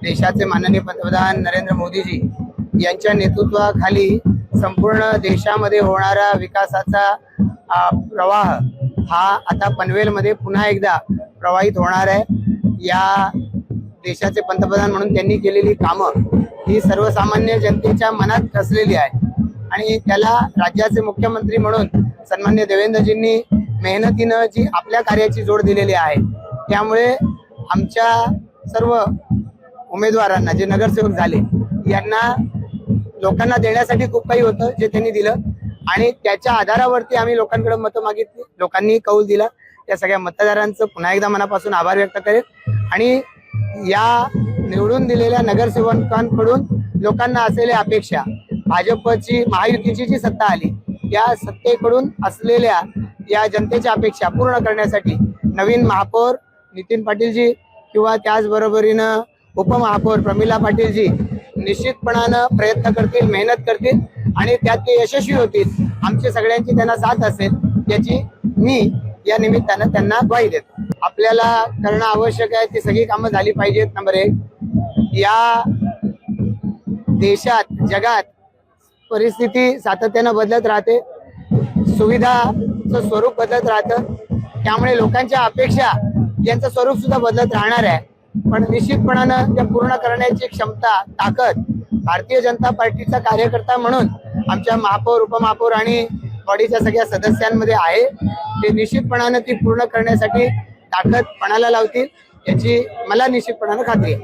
देशाचे माननीय पंतप्रधान नरेंद्र मोदीजी यांच्या नेतृत्वाखाली संपूर्ण देशामध्ये होणारा विकासाचा प्रवाह हा आता पनवेलमध्ये पुन्हा एकदा प्रवाहित होणार आहे। या देशाचे पंतप्रधान म्हणून त्यांनी केलेली कामं ही सर्वसामान्य जनतेच्या मनात ठसलेली आहे आणि त्याला राज्याचे मुख्यमंत्री म्हणून सन्माननीय देवेंद्रजींनी मेहनतीनं जी आपल्या कार्याची जोड दिलेली आहे, त्यामुळे आमच्या सर्व उमेदवारांना जे नगरसेवक झाले यांना लोकांना देण्यासाठी खूप काही होतं जे त्यांनी दिलं आणि त्याच्या आधारावरती आम्ही लोकांकडे मतं मागितली, लोकांनी कौल दिला। त्या सगळ्या मतदारांचं पुन्हा एकदा मनापासून आभार व्यक्त करेल आणि या निवडून दिलेल्या नगरसेवकांकडून लोकांना असलेल्या अपेक्षा, भाजपची महायुतीची जी सत्ता आली या सत्तेकडून असलेल्या या जनतेच्या अपेक्षा पूर्ण करण्यासाठी नवीन महापौर नितीन पाटीलजी किंवा त्याचबरोबरीनं उपमहापौर प्रमिला पाटीलजी निश्चितपणानं प्रयत्न करतील, मेहनत करतील आणि त्यात ते यशस्वी होतील। आमची सगळ्यांची त्यांना साथ असेल याची मी या निमित्तानं त्यांना ग्वाही देतो। आपल्याला करणं आवश्यक आहे, ती सगळी कामं झाली पाहिजेत। नंबर 1, या देशात जगात परिस्थिती सातत्यानं बदलत राहते, सुविधाचं स्वरूप बदलत राहतं, त्यामुळे लोकांच्या अपेक्षा यांचं स्वरूप सुद्धा बदलत राहणार आहे। पण निश्चितपणानं त्या पूर्ण करण्याची क्षमता, ताकद भारतीय जनता पार्टीचा कार्यकर्ता म्हणून आमच्या महापौर, उपमहापौर आणि बॉडीच्या सगळ्या सदस्यांमध्ये आहे। ते निश्चितपणानं ती पूर्ण करण्यासाठी ताकद पणाला लावतील याची मला निश्चितपणानं खात्री आहे।